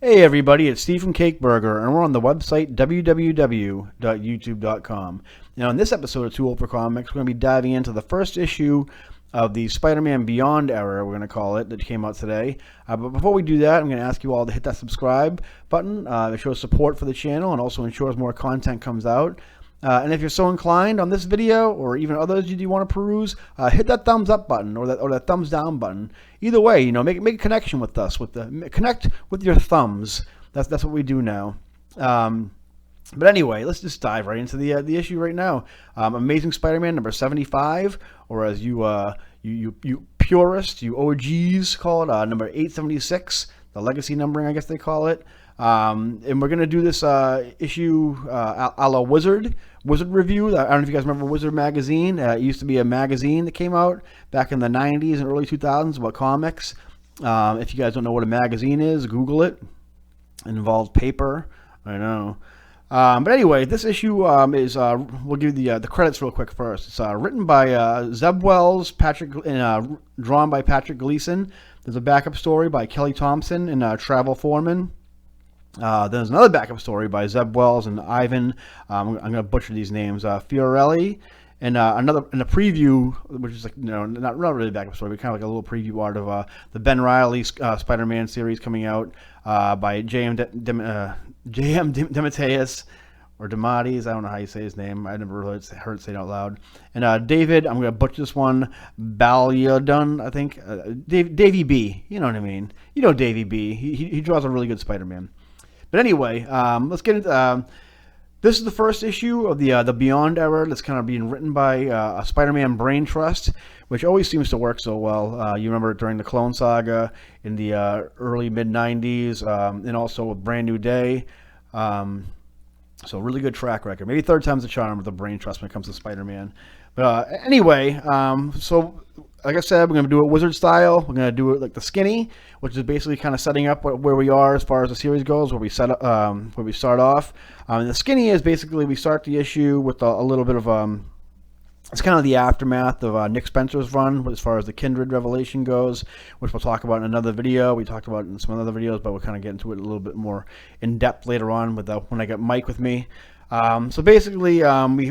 Hey everybody, it's Steve from Cake Burger, and we're on the website www.youtube.com. Now, in this episode of Too Old for Comics, we're going to be diving into the first issue of the Spider-Man Beyond era, we're going to call it, that came out today. But before we do that, I'm going to ask you all to hit that subscribe button. It shows support for the channel and also ensures more content comes out. And if you're so inclined on this video or even others you want to peruse, hit that thumbs up button or that thumbs down button. Either way, make a connection with us. Connect with your thumbs. That's what we do now. But anyway, let's just dive right into the issue right now. Amazing Spider-Man number 75, or as you purists, you OGs call it, number 876, the legacy numbering, I guess they call it. And we're going to do this issue a la Wizard Review. I don't know if you guys remember Wizard Magazine. It used to be a magazine that came out back in the 90s and early 2000s about comics. If you guys don't know what a magazine is, Google it. It involves paper. I know. But anyway, this issue is, we'll give you the credits real quick first. It's written by Zeb Wells, drawn by Patrick Gleason. There's a backup story by Kelly Thompson and Travel Foreman. There's another backup story by Zeb Wells and Ivan. I'm going to butcher these names. Reilly, and a preview, which is not really a backup story, but kind of like a little preview art of the Ben Reilly Spider-Man series coming out by J.M. DeMatteis or DeMatteis. I don't know how you say his name. I never really heard it say it out loud. And David, I'm going to butcher this one, Balyadun, I think. Davey B. You know what I mean. You know Davey B. He draws a really good Spider-Man. But anyway, let's get into this is the first issue of the Beyond era that's kind of being written by a Spider-Man brain trust, which always seems to work so well. You remember it during the Clone Saga in the early mid-90s, and also with Brand New Day. So really good track record. Maybe third time's a charm with the brain trust when it comes to Spider-Man. But anyway, so like I said, we're going to do it Wizard style. We're going to do it like the skinny, which is basically kind of setting up where we are as far as the series goes, where we start off. And the skinny is basically we start the issue with a little bit of it's kind of the aftermath of Nick Spencer's run as far as the Kindred revelation goes, which we'll talk about in another video. We talked about it in some other videos, but we'll kind of get into it a little bit more in depth later on when I get Mike with me. So basically,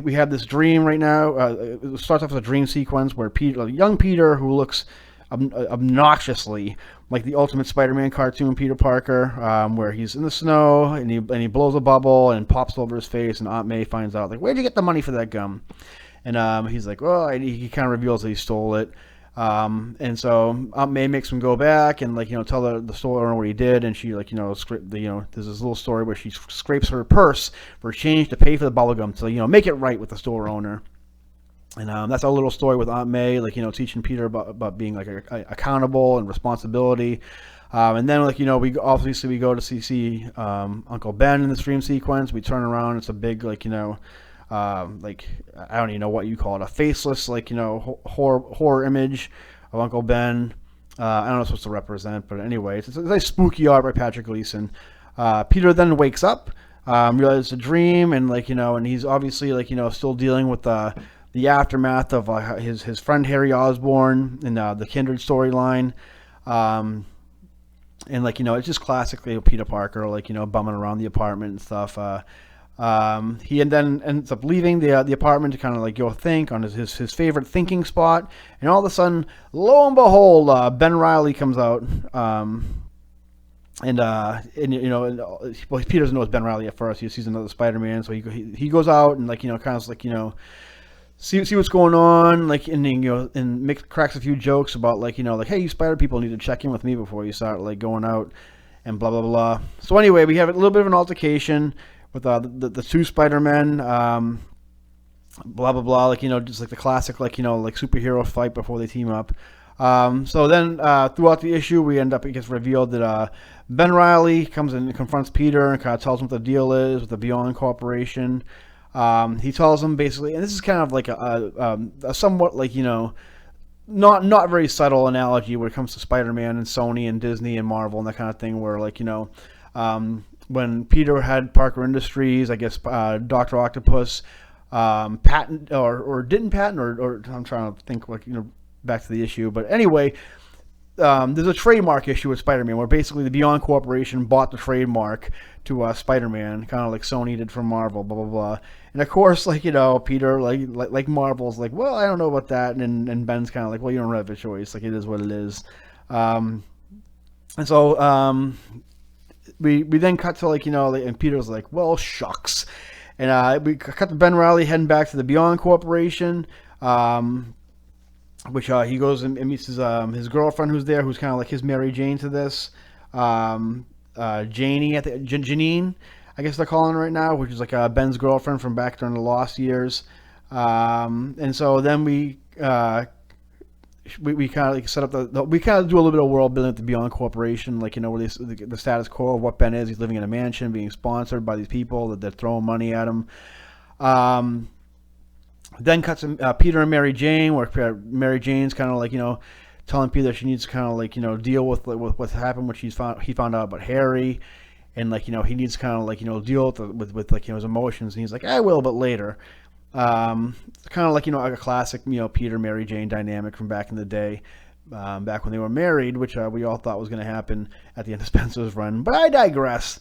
we have this dream right now. It starts off with a dream sequence where young Peter, who looks obnoxiously like the Ultimate Spider-Man cartoon Peter Parker, where he's in the snow and he blows a bubble and pops over his face, and Aunt May finds out, like, where'd you get the money for that gum? And he's like, well, he kind of reveals that he stole it. And so Aunt May makes him go back and tell the store owner what he did, and she there's this little story where she scrapes her purse for change to pay for the bubblegum to make it right with the store owner. And that's our little story with Aunt May, teaching Peter about being accountable and responsibility. And then we obviously go to see Uncle Ben in this dream sequence. We turn around, it's a big I don't even know what you call it, a faceless horror image of Uncle Ben. I don't know what it's supposed to represent, but anyway, it's a nice spooky art by Patrick Gleason. Peter then wakes up, realizes it's a dream, and and he's obviously still dealing with the aftermath of his friend Harry Osborn and the Kindred storyline. And it's just classically Peter Parker bumming around the apartment and stuff. He then ends up leaving the apartment to kind of go think on his favorite thinking spot, and all of a sudden, lo and behold, Ben Reilly comes out, Peter doesn't know it's Ben Reilly at first. He sees another Spider-Man, so he goes out and see what's going on, and cracks a few jokes about hey, you Spider people need to check in with me before you start going out, and blah blah blah. So anyway, we have a little bit of an altercation with the two Spider-Men, blah blah blah, just the classic superhero fight before they team up. So then throughout the issue, it gets revealed that Ben Reilly comes in and confronts Peter and kind of tells him what the deal is with the Beyond Corporation. He tells him basically, and this is kind of a somewhat not very subtle analogy when it comes to Spider-Man and Sony and Disney and Marvel and that kind of thing, where when Peter had Parker Industries, I guess Dr. Octopus patent or didn't patent, or I'm trying to think back to the issue, but anyway, there's a trademark issue with Spider-Man where basically the Beyond Corporation bought the trademark to Spider-Man, kind of like Sony did for Marvel, blah blah blah. And of course, like Peter, like Marvel's like, well, I don't know about that, and Ben's kind of like, well, you don't have a choice, like it is what it is. And so we then cut to and Peter's like, well, shucks, and we cut to Ben Reilly heading back to the Beyond Corporation. Which he goes and meets his girlfriend who's there, who's kind of like his Mary Jane to this. Janie, Janine, I guess they're calling her right now, which is like Ben's girlfriend from back during the Lost years. And so then we kind of like set up we kind of do a little bit of world building at the Beyond Corporation, where the status quo of what Ben is. He's living in a mansion, being sponsored by these people that they're throwing money at him. Then cuts Peter and Mary Jane, where Mary Jane's kind of like telling Peter that she needs to kind of like deal with what's happened, what he found out about Harry, and he needs to kind of like deal with his emotions, and he's like, I will, but later. Kind of like a classic Peter Mary Jane dynamic from back in the day, back when they were married, which we all thought was going to happen at the end of Spencer's run. But I digress.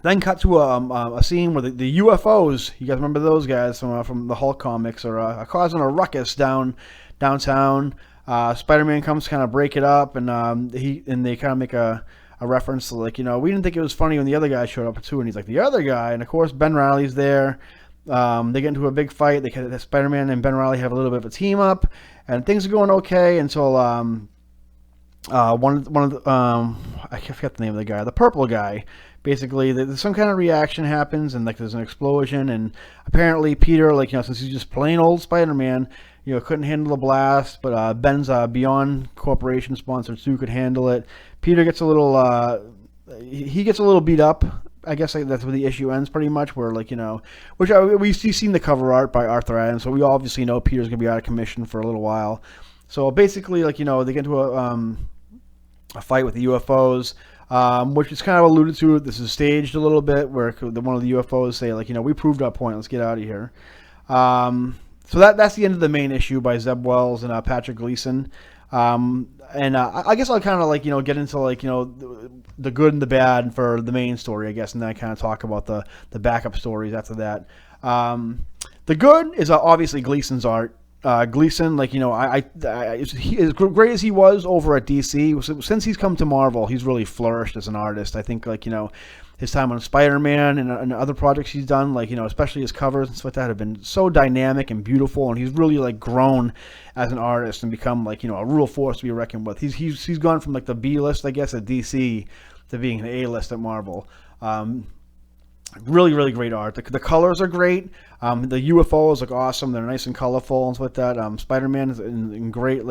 Then cut to a scene where the UFOs, you guys remember those guys from the Hulk comics, are causing a ruckus downtown. Spider-Man comes to kind of break it up, and they kind of make a reference to we didn't think it was funny when the other guy showed up too, and he's like, the other guy, and of course Ben Reilly's there. They get into a big fight. Spider-Man and Ben Reilly have a little bit of a team up, and things are going okay until one of the I forget the name of the guy, the purple guy. Basically, there's some kind of reaction happens, and there's an explosion, and apparently Peter, since he's just plain old Spider-Man, couldn't handle the blast, but Ben's Beyond Corporation sponsored suit could handle it. Peter gets a little, he gets a little beat up. I guess that's where the issue ends, pretty much. Where which we've seen the cover art by Arthur Adams, so we obviously know Peter's gonna be out of commission for a little while. So basically, they get into a fight with the UFOs. Which is kind of alluded to. This is staged a little bit, where one of the UFOs say, we proved our point. Let's get out of here. So that's the end of the main issue by Zeb Wells and Patrick Gleason. I guess I'll kind of get into the good and the bad for the main story, I guess, and then I kind of talk about the backup stories after that. The good is obviously Gleason's art. Gleason, as great as he was over at DC, since he's come to Marvel, he's really flourished as an artist. I think, his time on Spider-Man and other projects he's done, especially his covers and stuff like that, have been so dynamic and beautiful, and he's really grown as an artist and become a real force to be reckoned with. He's gone from the B list, I guess, at DC to being an A list at Marvel. Really, really great art. The colors are great. The UFOs look awesome. They're nice and colorful and stuff like that. Spider-Man is in great,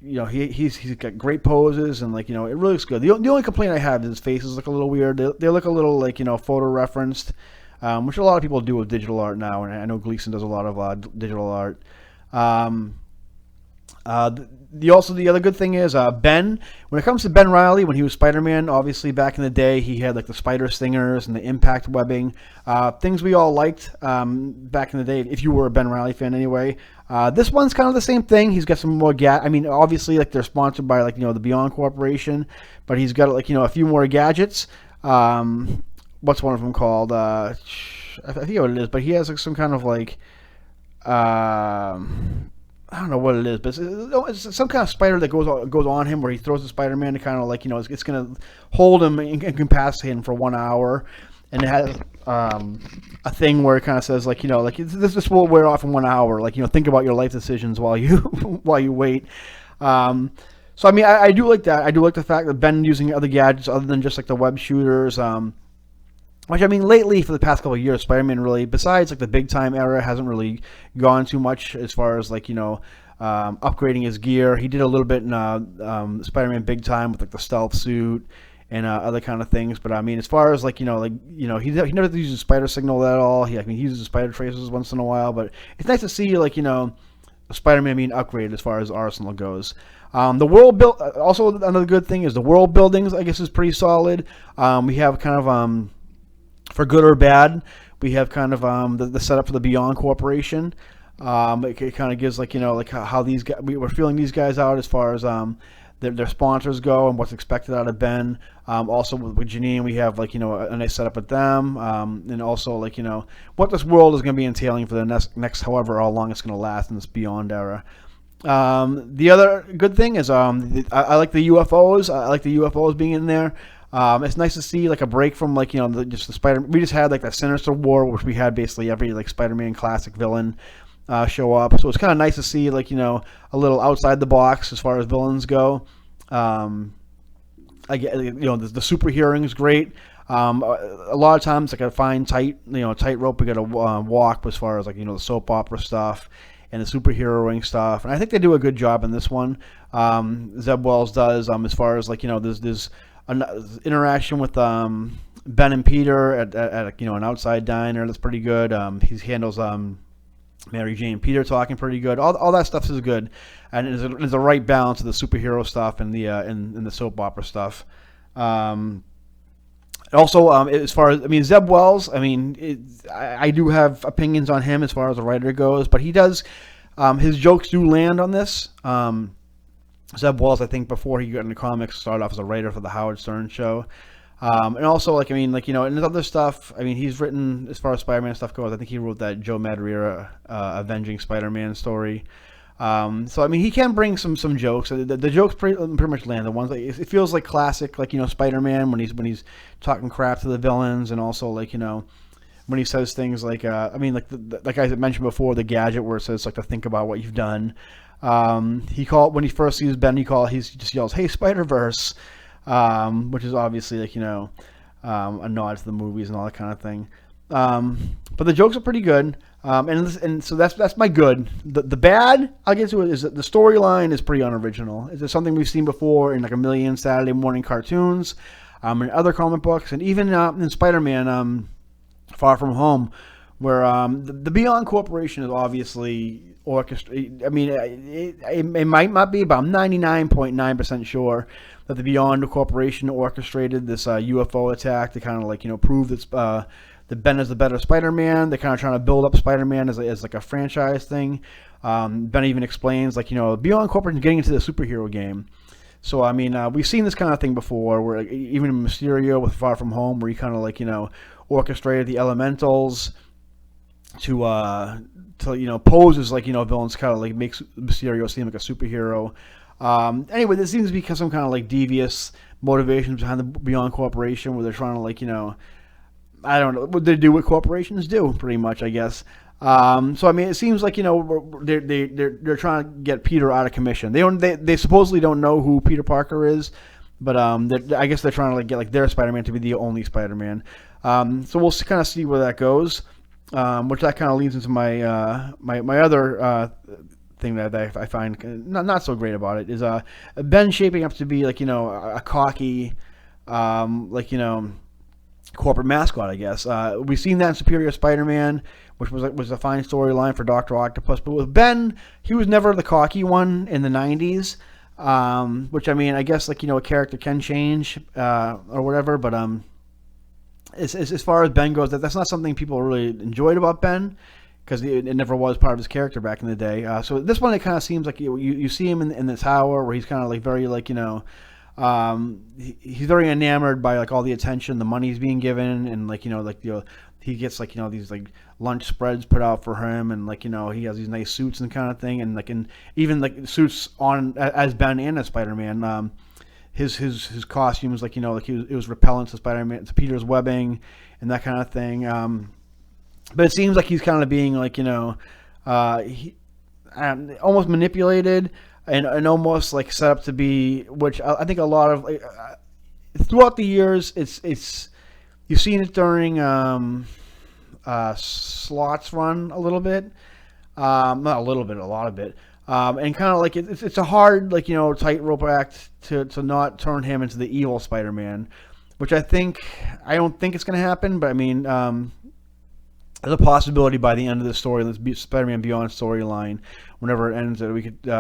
he's got great poses, and it really looks good. The only complaint I have is his faces look a little weird. They look a little photo referenced, which a lot of people do with digital art now, and I know Gleason does a lot of digital art. The other good thing is Ben. When it comes to Ben Reilly, when he was Spider-Man, obviously back in the day, he had the spider stingers and the impact webbing, things we all liked back in the day. If you were a Ben Reilly fan, anyway. This one's kind of the same thing. He's got some more obviously they're sponsored by the Beyond Corporation, but he's got a few more gadgets. What's one of them called? I forget what it is, but he has some kind of I don't know what it is, but it's some kind of spider that goes on him, where he throws the Spider-Man to kind of it's going to hold him and incapacitate him for 1 hour, and it has a thing where it kind of says this will wear off in 1 hour. Think about your life decisions while you while you wait. So I do like that. I do like the fact that Ben using other gadgets other than just the web shooters. Which, lately, for the past couple of years, Spider-Man really, besides the big time era, hasn't really gone too much as far as upgrading his gear. He did a little bit in Spider-Man Big Time with the stealth suit and other kind of things. But as far as he never uses spider signal at all. He uses spider traces once in a while. But it's nice to see Spider-Man being upgraded as far as arsenal goes. The world build, also another good thing is the world buildings, I guess, is pretty solid. We have kind of for good or bad, we have kind of the setup for the Beyond Corporation. It kind of gives like like how these guys, we're feeling these guys out as far as their sponsors go and what's expected out of Ben. Also with Janine, we have like a nice setup with them, and also like what this world is going to be entailing for the next however how long it's going to last in this Beyond era. The other good thing is I like the UFOs. I like the UFOs being in there. It's nice to see like a break from like just the Spider. We just had like that Sinister War, which we had basically every like Spider-Man classic villain show up. So it's kind of nice to see like a little outside the box as far as villains go. I get the superheroing is great. A lot of times like a fine tightrope we got to walk as far as like the soap opera stuff and the superheroing stuff, and I think they do a good job in this one. Zeb Wells does as far as like there's an interaction with Ben and Peter at an outside diner that's pretty good. He handles Mary Jane and Peter talking pretty good. All that stuff is good, and there's a right balance of the superhero stuff and the in the soap opera stuff. Also, as far as Zeb Wells, I do have opinions on him as far as a writer goes, but he does his jokes do land on this. Zeb Wells, I think, before he got into comics, started off as a writer for the Howard Stern show. And also, in his other stuff, he's written, as far as Spider-Man stuff goes, I think he wrote that Joe Madureira Avenging Spider-Man story. So he can bring some jokes. The jokes pretty much land. The ones it feels like classic, Spider-Man when he's talking crap to the villains, and also when he says things like like I mentioned before, the gadget where it says to think about what you've done. When he first sees Ben, he just yells, "Hey, Spider-Verse," which is obviously a nod to the movies and all that kind of thing. But the jokes are pretty good. And so that's my good. The bad I'll get to it is that the storyline is pretty unoriginal. It's something we've seen before in a million Saturday morning cartoons, in other comic books, and even in Spider-Man Far From Home, where the Beyond Corporation is obviously orchestrated. It might not be, but I'm 99.9% sure that the Beyond Corporation orchestrated this UFO attack to kind of prove that Ben is the better Spider-Man. They're kind of trying to build up Spider-Man as like a franchise thing. Ben even explains Beyond Corporation is getting into the superhero game. So we've seen this kind of thing before, where even in Mysterio with Far From Home, where he kind of orchestrated the elementals to pose as villains, kind of makes Mysterio seem like a superhero. Anyway, there seems to be some kind of devious motivations behind the Beyond Corporation, where they're trying to I don't know what they do, what corporations do, pretty much, I guess. So it seems like they're trying to get Peter out of commission. They supposedly don't know who Peter Parker is, but I guess they're trying to get their Spider-Man to be the only Spider-Man. So we'll kind of see where that goes. Which that kind of leads into my my other thing that I find not so great about it is Ben shaping up to be a cocky corporate mascot, I guess. We've seen that in Superior Spider-Man, which was a fine storyline for Dr. Octopus. But with Ben, he was never the cocky one in the 90s, which, I guess, a character can change or whatever. But as far as Ben goes, that's not something people really enjoyed about Ben, because it never was part of his character back in the day. So this one, it kind of seems like you see him in the tower, where he's kind of very he's very enamored by all the attention, the money he's being given, and he gets these lunch spreads put out for him, and he has these nice suits and kind of thing, and even suits on as Ben and as Spider-Man. His costumes it was repellent to Spider-Man, to Peter's webbing, and that kind of thing. But it seems like he's kind of being almost manipulated. And almost set up to be, which I think a lot of throughout the years, it's you've seen it during Slot's run a little bit, not a little bit, a lot of it, and kind of it's a hard tightrope act to not turn him into the evil Spider-Man, which I don't think it's going to happen, but there's a possibility by the end of the story, this Spider-Man Beyond storyline, whenever it ends, that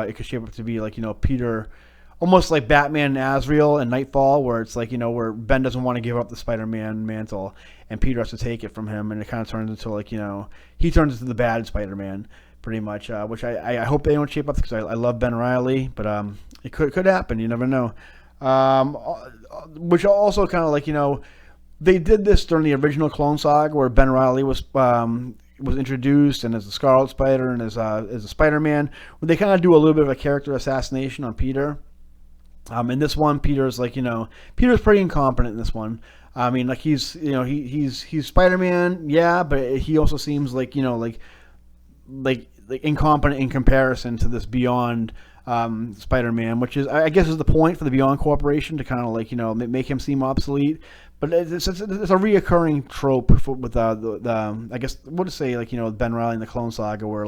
it could shape up to be Peter, almost like Batman and Azrael and Nightfall, where it's where Ben doesn't want to give up the Spider-Man mantle, and Peter has to take it from him, and it kind of turns into he turns into the bad Spider-Man, pretty much. Which I hope they don't shape up because I love Ben Reilly, but it could happen. You never know. Um, which also kind of like they did this during the original Clone Saga where Ben Reilly was introduced and as the Scarlet Spider and as a Spider-Man, where they kind of do a little bit of a character assassination on Peter. In this one, Peter's Peter's pretty incompetent in this one. I mean, like he's Spider-Man, yeah, but he also seems like like incompetent in comparison to this Beyond Spider-Man, which is I guess is the point for the Beyond Corporation to kind of make him seem obsolete. But it's a reoccurring trope with the I guess what to say Ben Reilly in the Clone Saga, where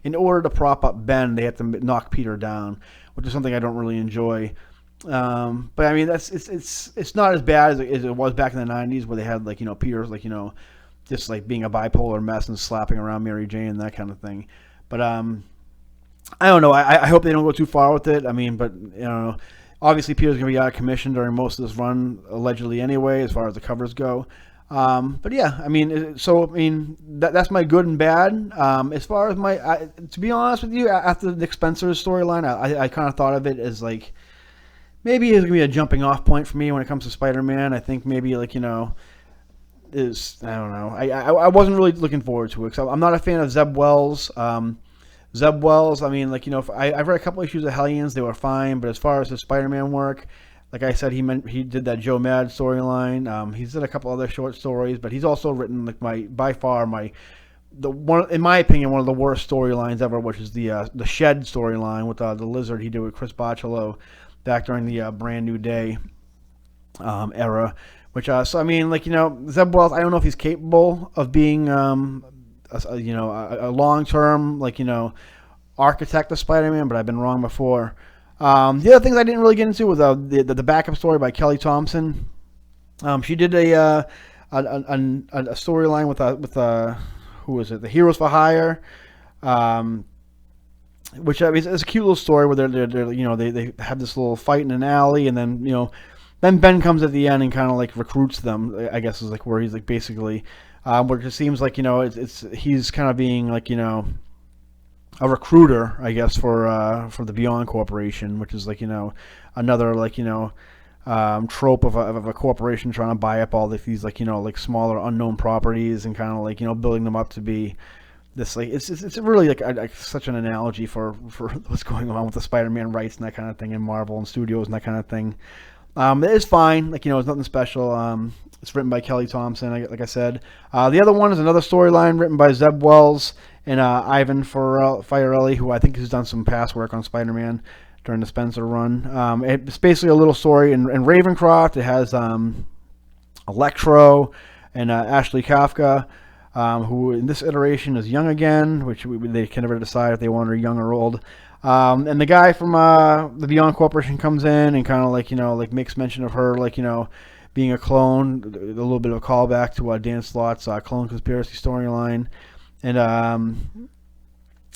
in order to prop up Ben, they have to knock Peter down, which is something I don't really enjoy. But I mean it's not as bad as it was back in the '90s, where they had Peter's just being a bipolar mess and slapping around Mary Jane and that kind of thing. But I don't know. I hope they don't go too far with it. I mean, but obviously Peter's gonna be out of commission during most of this run, allegedly anyway, as far as the covers go. But yeah, I mean, that's my good and bad. As far as to be honest with you, after the Nick Spencer's storyline, I kind of thought of it as maybe it's gonna be a jumping off point for me when it comes to Spider-Man. I think maybe I don't know. I wasn't really looking forward to it because I'm not a fan of Zeb Wells. Zeb Wells, I mean, I've read a couple issues of Hellions, they were fine, but as far as his Spider-Man work, like I said, he did that Joe Mad storyline. He's did a couple other short stories, but he's also written by far in my opinion, one of the worst storylines ever, which is the Shed storyline with the Lizard he did with Chris Bachalo back during the Brand New Day era. Which so I mean, Zeb Wells, I don't know if he's capable of being a long-term architect of Spider-Man, but I've been wrong before. The other things I didn't really get into was the backup story by Kelly Thompson. She did a storyline with who was it? The Heroes for Hire, which I mean, it's a cute little story where they have this little fight in an alley, and then Ben comes at the end and kind of recruits them. I guess is where he's basically. Where it just seems he's kind of being a recruiter, I guess, for the Beyond Corporation, which is another trope of a corporation trying to buy up all these smaller unknown properties and kind of building them up to be this it's really such an analogy for what's going on with the Spider-Man rights and that kind of thing in Marvel and studios and that kind of thing. It is fine, it's nothing special. It's written by Kelly Thompson, like I said. The other one is another storyline written by Zeb Wells and Ivan Fiorelli, who I think has done some past work on Spider-Man during the Spencer run. It's basically a little story in Ravencroft. It has Electro and Ashley Kafka, who in this iteration is young again, which they can never decide if they want her young or old. And the guy from the Beyond Corporation comes in and kind of makes mention of her being a clone, a little bit of a callback to Dan Slott's clone conspiracy storyline, and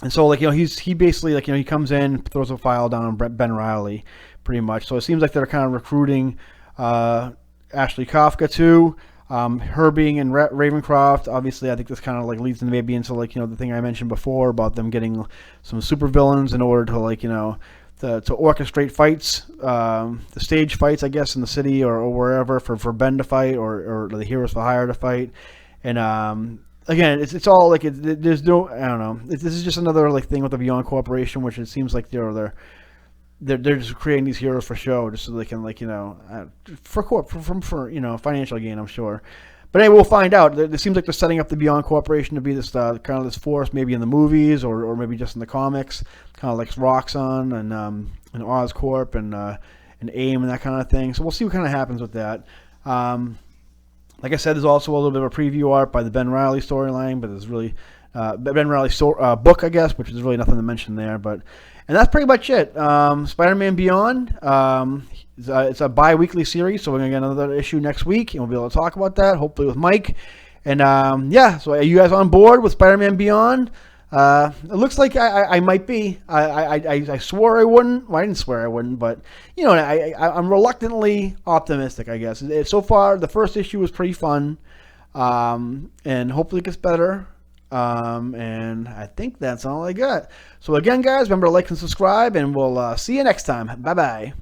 so he basically he comes in, throws a file down on Ben Reilly, pretty much. So it seems like they're kind of recruiting Ashley Kafka too. Her being in Ravencroft, obviously, I think this kind of leads them maybe into the thing I mentioned before about them getting some supervillains in order to to orchestrate fights, the stage fights, I guess, in the city or wherever for Ben to fight or the Heroes for Hire to fight. And again, it's all there's no, I don't know. This is just another thing with the Beyond Corporation, which it seems like they're just creating these heroes for show, just so they can for financial gain, I'm sure. But anyway, we'll find out. It seems like they're setting up the Beyond Corporation to be this kind of this force, maybe in the movies or maybe just in the comics, kind of like Roxxon and Oscorp and AIM and that kind of thing. So we'll see what kind of happens with that. Like I said, there's also a little bit of a preview art by the Ben Reilly storyline, but there's really Ben Reilly book, I guess, which is really nothing to mention there. And that's pretty much it. Spider-Man Beyond. It's a bi-weekly series, so we're going to get another issue next week, and we'll be able to talk about that, hopefully with Mike. And, yeah, so are you guys on board with Spider-Man Beyond? It looks like I might be. I swore I wouldn't. Well, I didn't swear I wouldn't, but, I'm reluctantly optimistic, I guess. So far, the first issue was pretty fun, and hopefully it gets better. And I think that's all I got. So again, guys, remember to like and subscribe, and we'll see you next time. Bye-bye.